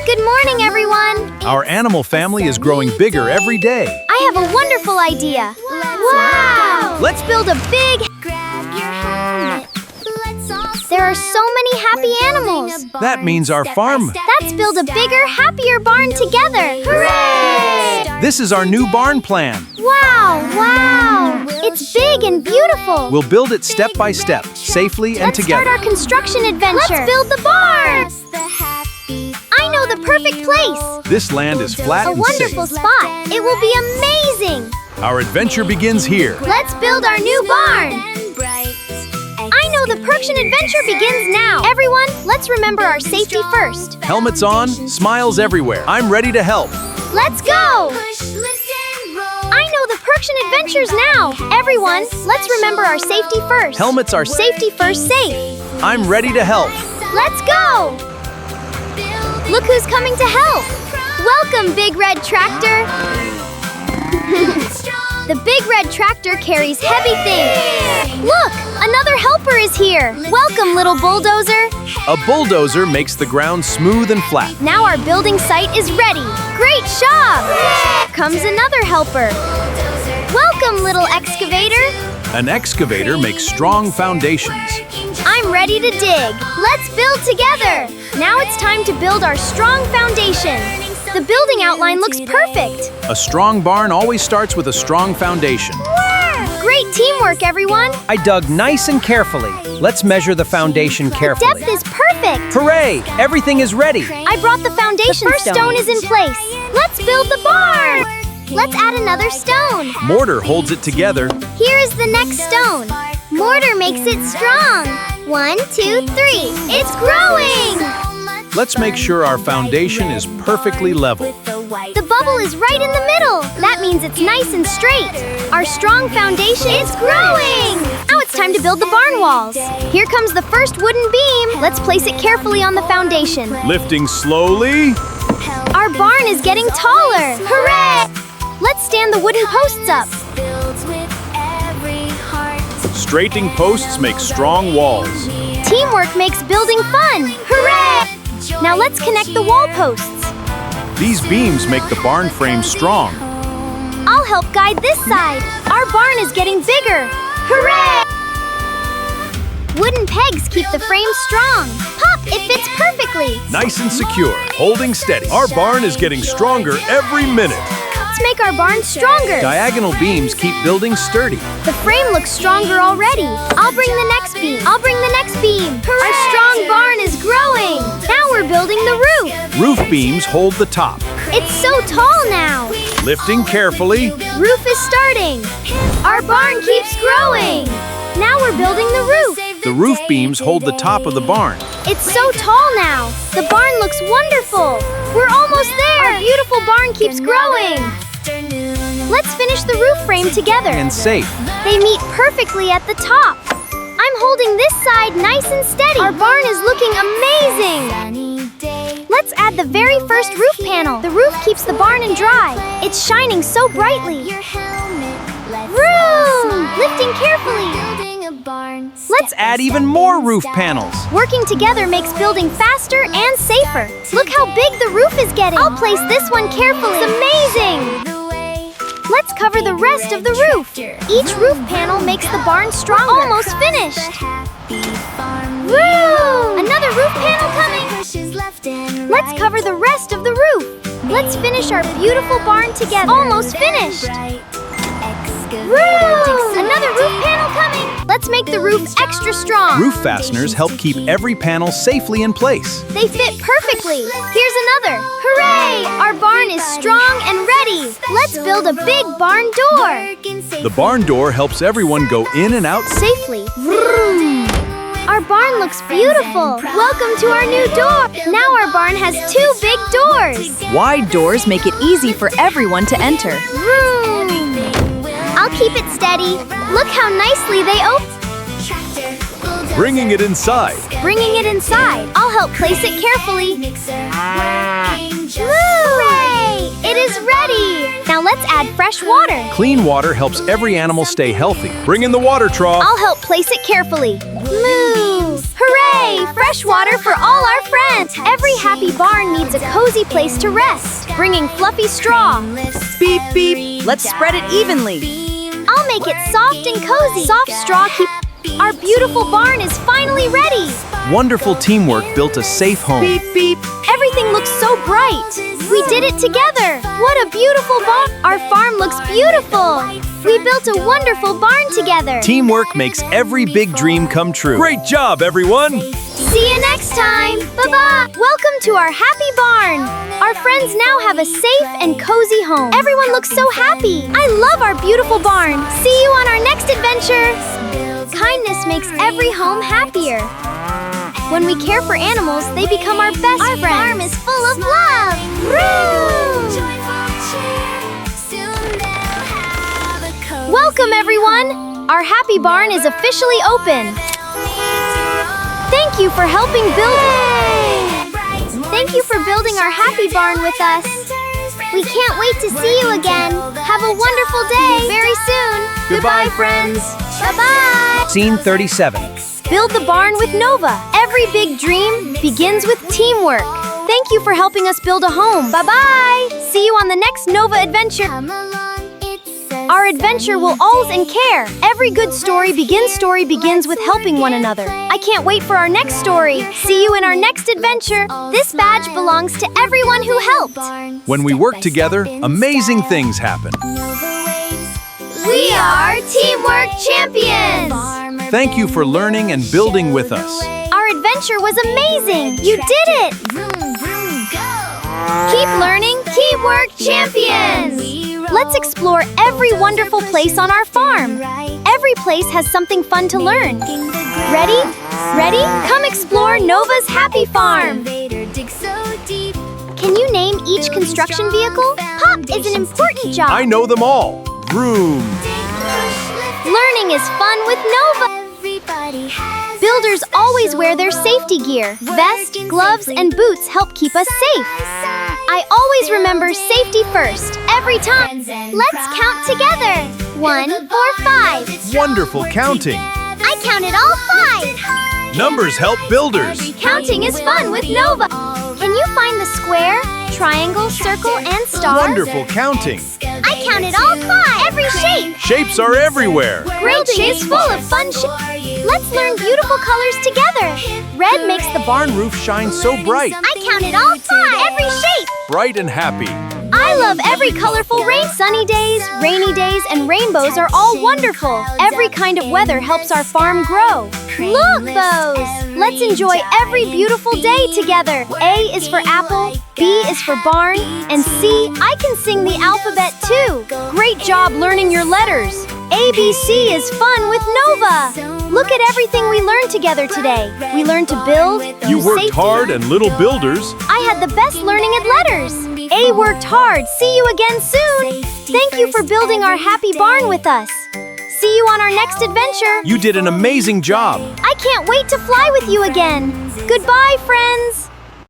Good morning, everyone. Our animal family is growing bigger every day. I have a wonderful idea. Wow! Let's build a big... There are so many happy animals. That means our farm. Let's build a bigger, happier barn together. Hooray! This is our new barn plan. Wow! It's big and beautiful. We'll build it step by step, safely and together. Let's start our construction adventure. Let's build the barn. I know the perfect place. This land is flat A and safe. wonderful spot. It will be amazing. Our adventure begins here. Let's build our new barn. I know the Perkshin adventure begins now. Everyone, let's remember our safety first. Helmets on, smiles everywhere. I'm ready to help. Let's go! I know the Perkshin adventures now. Everyone, let's remember our safety first. Helmets are Safety first safe. I'm ready to help. Let's go! Look who's coming to help. Welcome, Big Red Tractor. The Big Red Tractor carries heavy things. Look, another helper is here. Welcome, little Bulldozer. A bulldozer makes the ground smooth and flat. Now our building site is ready. Great job! Comes another helper. Welcome, little Excavator. An excavator makes strong foundations. I'm ready to dig. Let's build together. Now it's time to build our strong foundation. The building outline looks perfect. A strong barn always starts with a strong foundation. Great teamwork, everyone. I dug nice and carefully. Let's measure the foundation carefully. Depth is perfect. Hooray! Everything is ready. I brought the foundation. The first stone is in place. Let's build the barn. Let's add another stone. Mortar holds it together. Here is the next stone. Mortar makes it strong. 1, 2, 3. It's growing. Let's make sure our foundation is perfectly level. The bubble is right in the middle. That means it's nice and straight. Our strong foundation is growing. Now it's time to build the barn walls. Here comes the first wooden beam. Let's place it carefully on the foundation. Lifting slowly. Our barn is getting taller. Hooray! Let's stand the wooden posts up. Straightening posts make strong walls. Teamwork makes building fun. Hooray! Now let's connect the wall posts. These beams make the barn frame strong. I'll help guide this side. Our barn is getting bigger. Hooray! Wooden pegs keep the frame strong. Pop, it fits perfectly. Nice and secure, holding steady. Our barn is getting stronger every minute. Let's make our barn stronger. Diagonal beams keep buildings sturdy. The frame looks stronger already. I'll bring the next beam. Our strong barn is growing. Now we're building the roof. Roof beams hold the top. It's so tall now. Lifting carefully. Roof is starting. Our barn keeps growing. Now we're building the roof. The roof beams hold the top of the barn. It's so tall now. The barn looks wonderful. We're almost there. Our beautiful barn keeps growing. Let's finish the roof frame together. And safe. They meet perfectly at the top. I'm holding this side nice and steady. Our barn is looking amazing. Let's add the very first roof panel. The roof keeps the barn in dry. It's shining so brightly. Vroom! Lifting carefully. Let's add even more roof panels. Working together makes building faster and safer. Look how big the roof is getting. I'll place this one carefully. It's amazing. Let's cover the rest of the roof. Each roof panel makes the barn stronger. We're almost finished. Woo! Another roof panel coming. Let's cover the rest of the roof. Let's finish our beautiful barn together. Almost finished. Woo! Another roof panel coming. Let's make the roof extra strong. Roof fasteners help keep every panel safely in place. They fit perfectly. Here's another. Hooray! Our barn is strong and ready. Let's build a big barn door. The barn door helps everyone go in and out Safely. Vroom! Our barn looks beautiful. Welcome to our new door. Now our barn has 2 big doors. Wide doors make it easy for everyone to enter. Vroom! I'll keep it steady. Look how nicely they open. bringing it inside. Bringing it inside. I'll help place it carefully. Hooray! It is ready! Now let's add fresh water. Clean water helps every animal stay healthy. Bring in the water trough. I'll help place it carefully. Move! Hooray! Fresh water for all our friends! Every happy barn needs a a cozy place to rest, bringing fluffy straw. Beep, beep. Let's spread it evenly. I'll make it soft and cozy. Soft straw keep... Our beautiful barn is finally ready. Wonderful teamwork built a safe home. Beep, beep. Everything looks so bright. We did it together. What a beautiful barn. Our farm looks beautiful. We built a wonderful barn together. Teamwork makes every big dream come true. Great job, everyone! See you next time. Bye-bye. Welcome to our happy barn. Our friends now have a safe and cozy home. Everyone looks so happy. I love our beautiful barn. See you on our next adventure. Kindness makes every home happier. When we care for animals, they become our best friends. Our farm is full of love. Welcome, everyone. Our happy barn is officially open. Thank you for helping build. Thank you for building our happy barn with us. We can't wait to see you again. Have a wonderful day very soon. Goodbye, friends. Bye-bye. Scene 37. Build the barn with Nova. Every big dream begins with teamwork. Thank you for helping us build a home. Bye-bye. See you on the next Nova adventure. Our adventure will always and care. Every good story begins with helping one another. I can't wait for our next story. See you in our next adventure. This badge belongs to everyone who helped. When we work together, amazing things happen. We are Teamwork Champions! Thank you for learning and building with us. Our adventure was amazing! You did it! Keep learning, Teamwork Champions! Let's explore every wonderful place on our farm. Every place has something fun to learn. Ready? Ready? Come explore Nova's Happy Farm! Can you name each construction vehicle? Pop is an important job. I know them all. Vroom. Learning is fun with Nova. Builders always wear their safety gear. Vest, gloves, and boots help keep us safe. I always remember safety first, every time. Let's count together. 1, 4, 5. Wonderful counting. I counted all 5. Numbers help builders. Counting is fun with Nova. Can you find the square, triangle, circle, and star? Wonderful counting. I counted all 5. Every shape. Shapes are everywhere. Building is full of fun Let's learn beautiful colors together. Red makes the Barn roof shines so bright. I counted all 5. Every shape. Bright and happy. I love every colorful rain. Sunny days, rainy days, and rainbows are all wonderful. Every kind of weather helps our farm grow. Look, those! Let's enjoy every beautiful day together. A is for apple, B is for barn, and C, I can sing the alphabet too. Great job learning your letters. ABC is fun with Nova. Look at everything we learned together today. We learned to build, You use worked safety. hard and little builders. I had the best learning at letters. A worked hard. See you again soon. Thank you for building our happy barn with us. See you on our next adventure. You did an amazing job. I can't wait to fly with you again. Goodbye, friends.